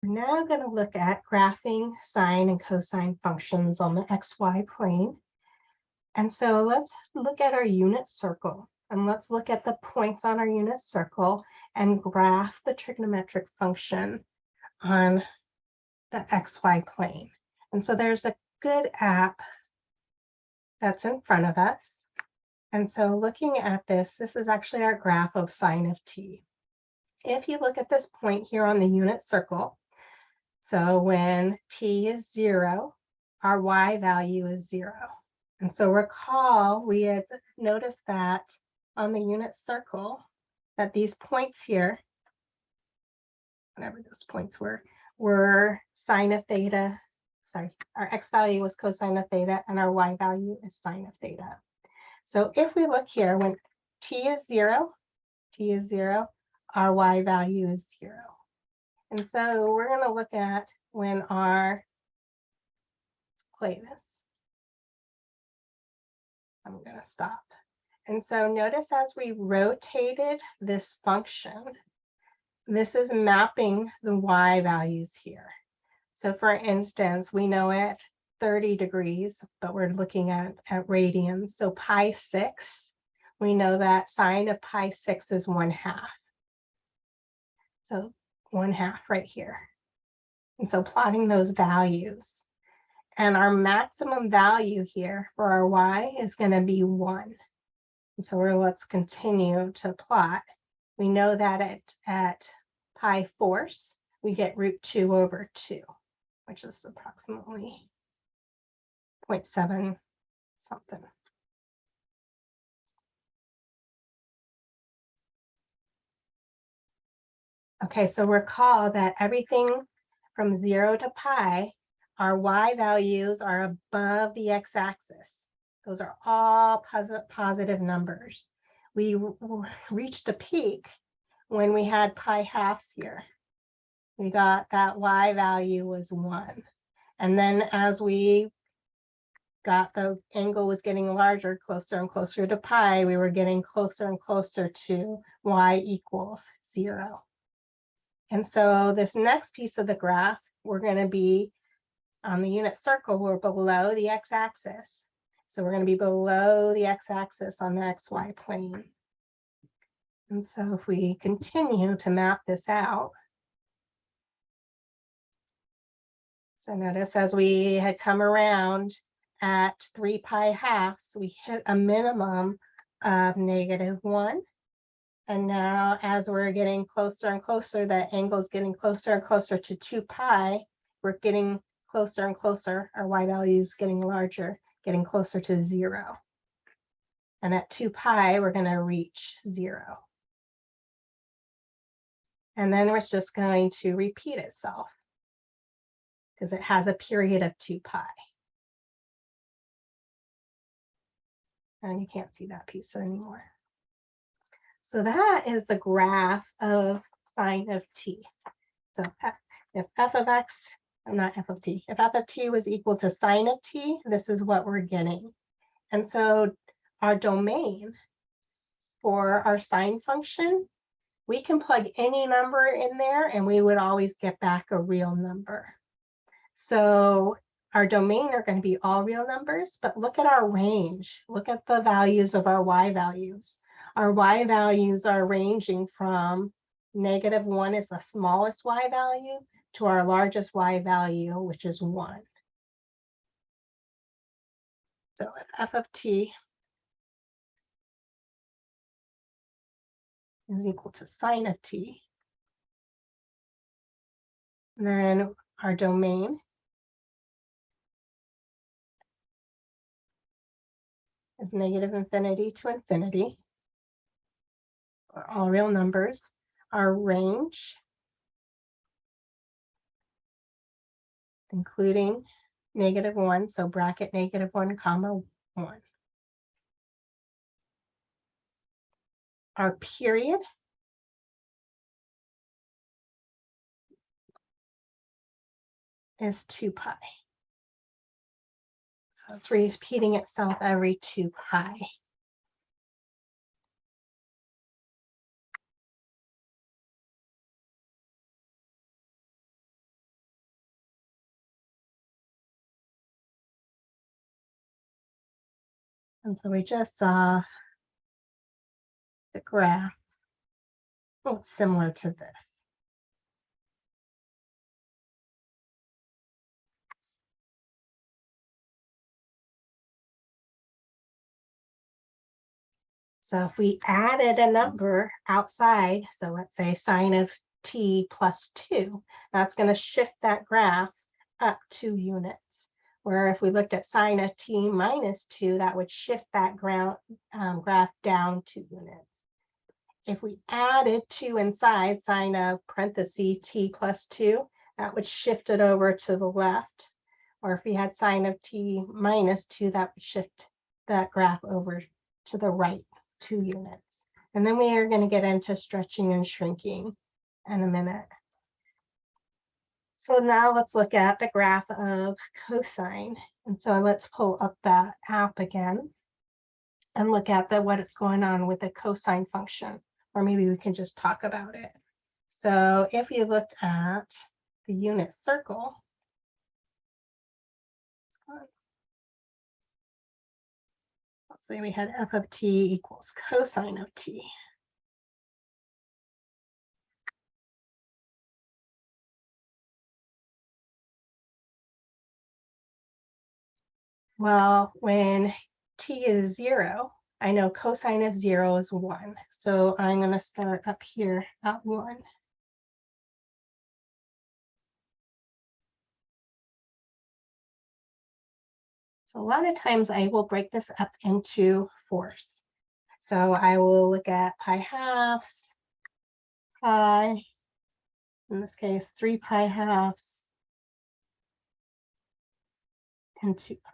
We're now going to look at graphing sine and cosine functions on the xy plane. And so let's look at our unit circle, and let's look at the points on our unit circle and graph the trigonometric function on the xy plane. And so there's a good app that's in front of us. And so looking at this is actually our graph of sine of t. If you look at this point here on the unit circle, so when t is 0, our y value is 0. And so recall, we had noticed that on the unit circle, that these points here, whatever those points were sine of theta. Sorry, our x value was cosine of theta, and our y value is sine of theta. So if we look here, when t is 0, our y value is 0. And so we're going to look at when our, let's play this. I'm going to stop. And so notice as we rotated this function, this is mapping the y values here. So for instance, we know at 30 degrees, but we're looking at radians. So pi 6, we know that sine of pi 6 is 1/2. So 1/2 right here. And so plotting those values. And our maximum value here for our y is going to be 1. And so let's continue to plot. We know that at pi 4ths, we get root 2 over 2, which is approximately 0.7 something. Okay, so recall that everything from 0 to pi, our y values are above the x-axis. Those are all positive numbers. We reached a peak when we had pi halves here. We got that y value was 1. And then as we got the angle was getting larger, closer and closer to pi, we were getting closer and closer to y equals 0. And so this next piece of the graph, we're going to be on the unit circle, we're below the x-axis. So we're going to be below the x-axis on the xy plane. And so if we continue to map this out, so notice as we had come around at 3 pi halves, we hit a minimum of -1. And now as we're getting closer and closer, that angle is getting closer and closer to 2 pi. We're getting closer and closer. Our y value is getting larger, getting closer to 0. And at 2 pi, we're going to reach 0. And then it's just going to repeat itself because it has a period of 2 pi. And you can't see that piece anymore. So that is the graph of sine of t. So if f of x, not f of t, if f of t was equal to sine of t, this is what we're getting. And so our domain for our sine function, we can plug any number in there and we would always get back a real number. So our domain are going to be all real numbers, but look at our range. Look at the values of our y values. Our y values are ranging from -1 is the smallest y value to our largest y value, which is 1. So if f of t is equal to sine of t, then our domain is -infinity to infinity, or all real numbers. Our range, including -1, so bracket -1 comma 1. Our period is 2 pi. So it's repeating itself every 2 pi. And so we just saw the graph. Oh, it's similar to this. So if we added a number outside, so let's say sine of t plus 2, that's going to shift that graph up 2 units. Where if we looked at sine of t minus 2, that would shift that graph down 2 units. If we added 2 inside, sine of parenthesis t plus 2, that would shift it over to the left. Or if we had sine of t minus 2, that would shift that graph over to the right 2 units. And then we are going to get into stretching and shrinking in a minute. So now let's look at the graph of cosine. And so let's pull up that app again and look at what is going on with the cosine function, or maybe we can just talk about it. So if you looked at the unit circle, let's say we had f of t equals cosine of t. Well, when t is 0, I know cosine of 0 is 1. So I'm going to start up here at 1. So a lot of times I will break this up into fourths. So I will look at pi halves, pi, in this case, 3 pi halves, and 2 pi.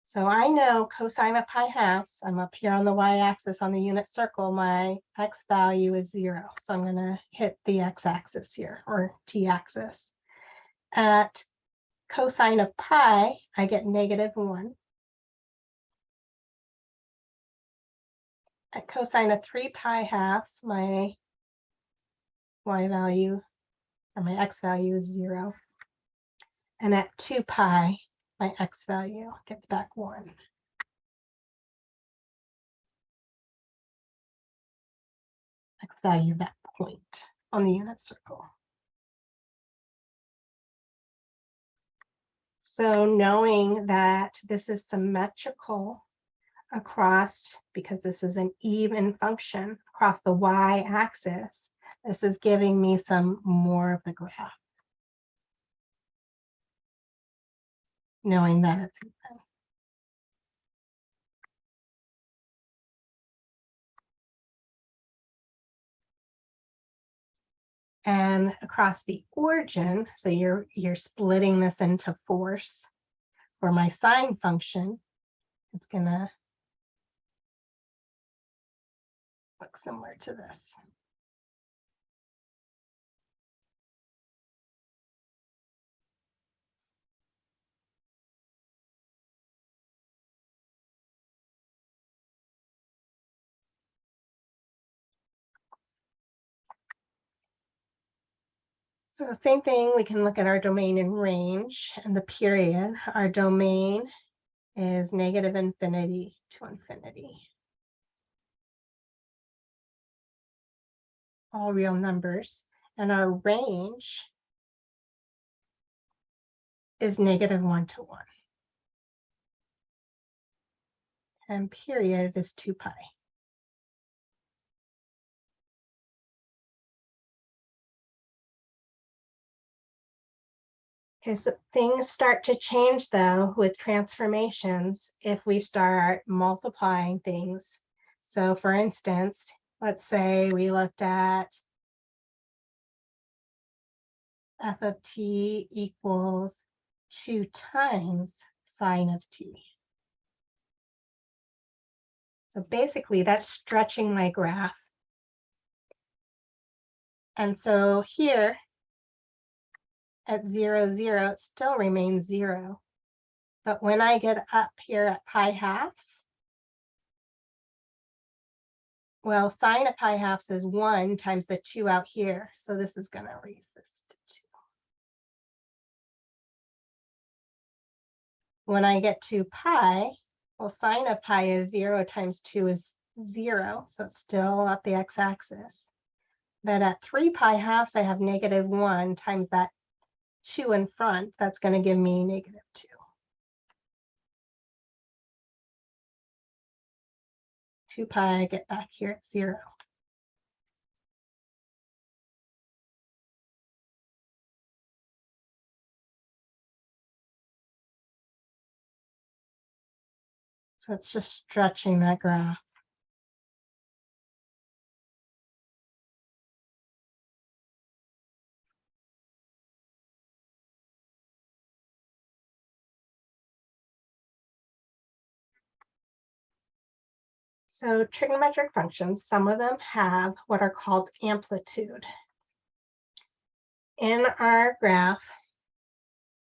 So I know cosine of pi halves, I'm up here on the y-axis on the unit circle, my x value is 0. So I'm going to hit the x-axis here, or t-axis. At cosine of pi, I get -1. At cosine of 3 pi halves, my y value, or my x value is 0. And at 2 pi, my x value gets back 1. X value, that point on the unit circle. So knowing that this is symmetrical across, because this is an even function across the y-axis, this is giving me some more of the graph. Knowing that it's even. And across the origin, so you're splitting this into fourths. For my sine function, it's gonna look similar to this. So same thing, we can look at our domain and range and the period. Our domain is -infinity to infinity. All real numbers. And our range is -1 to 1. And period is 2 pi. Okay, so things start to change though with transformations if we start multiplying things. So for instance, let's say we looked at f of t equals 2 times sine of t. So basically that's stretching my graph. And so here at 0, 0, it still remains 0. But when I get up here at pi halves, well, sine of pi halves is 1 times the 2 out here. So this is going to raise this to 2. When I get to pi, well, sine of pi is 0 times 2 is 0, so it's still at the x-axis. But at 3 pi halves, I have -1 times that 2 in front. That's going to give me -2. 2 pi, get back here at 0. So it's just stretching that graph. So trigonometric functions, some of them have what are called amplitude. In our graph,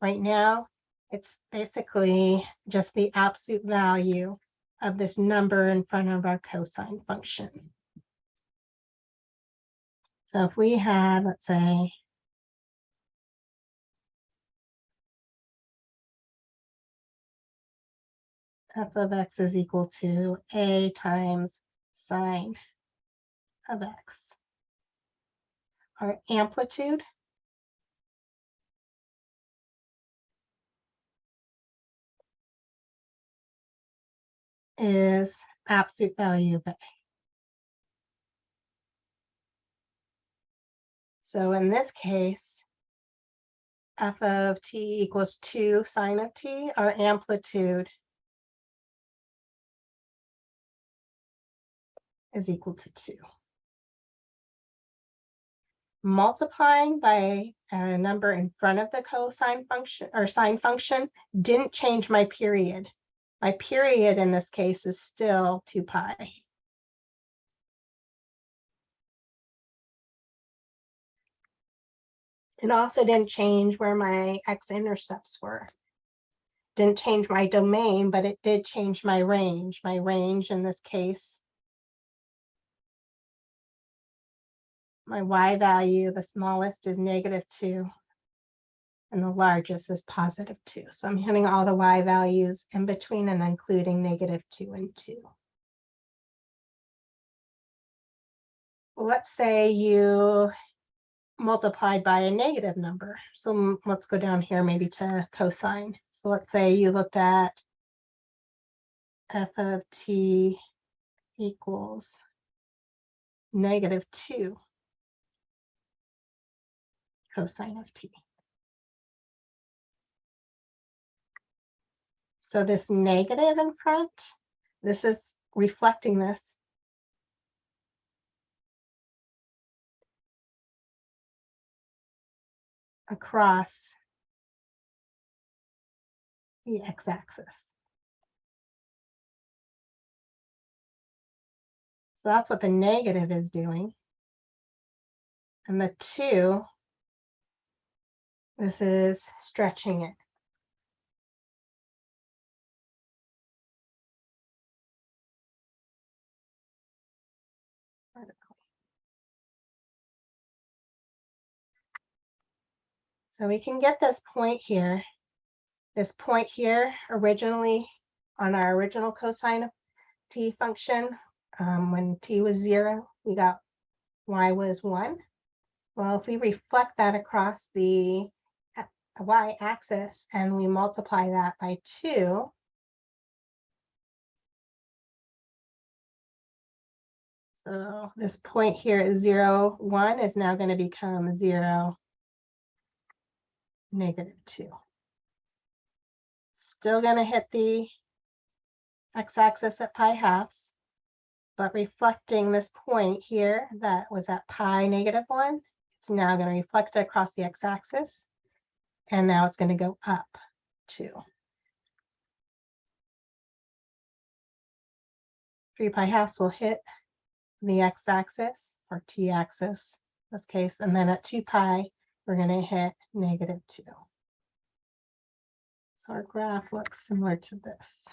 right now, it's basically just the absolute value of this number in front of our cosine function. So if we had, let's say, f of x is equal to a times sine of x. Our amplitude is absolute value of a. So in this case, f of t equals 2 sine of t. Our amplitude is equal to 2. Multiplying by a number in front of the cosine function or sine function didn't change my period. My period in this case is still 2 pi. It also didn't change where my x-intercepts were. Didn't change my domain, but it did change my range. My range in this case, my y value, the smallest is -2, and the largest is +2. So I'm hitting all the y values in between and including -2 and 2. Well, let's say you multiplied by a negative number. So let's go down here maybe to cosine. So let's say you looked at f of t equals -2 cosine of t. So this negative in front, this is reflecting this across the x-axis. So that's what the negative is doing. And the 2, this is stretching it. So we can get this point here. This point here, originally on our original cosine of t function, when t was 0, we got y was 1. Well, if we reflect that across the y-axis and we multiply that by 2, so this point here is 0, 1 is now going to become 0, -2. Still going to hit the x-axis at pi halves, but reflecting this point here that was at pi -1, it's now going to reflect it across the x-axis, and now it's going to go up 2. 3 pi halves will hit the x-axis or t-axis in this case, and then at 2 pi, we're going to hit -2. So our graph looks similar to this.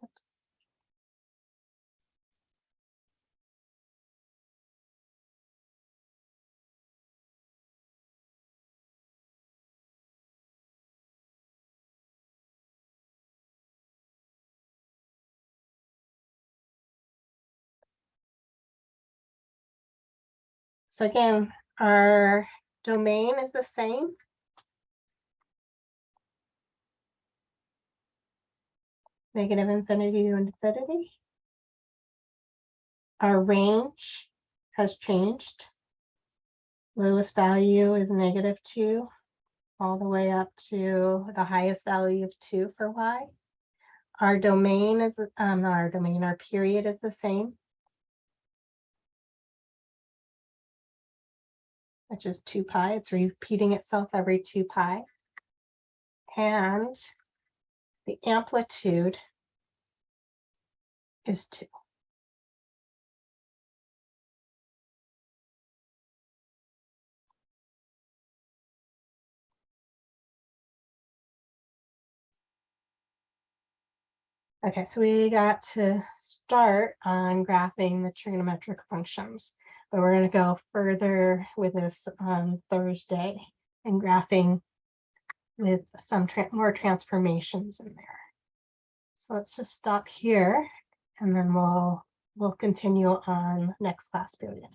Oops. So again, our domain is the same. Negative infinity to infinity. Our range has changed. Lowest value is -2, all the way up to the highest value of 2 for y. Our domain is, our period is the same, which is 2 pi. It's repeating itself every 2 pi. And the amplitude is 2. Okay, so we got to start on graphing the trigonometric functions, but we're going to go further with this on Thursday and graphing with some more transformations in there. So let's just stop here, and then we'll continue on next class period.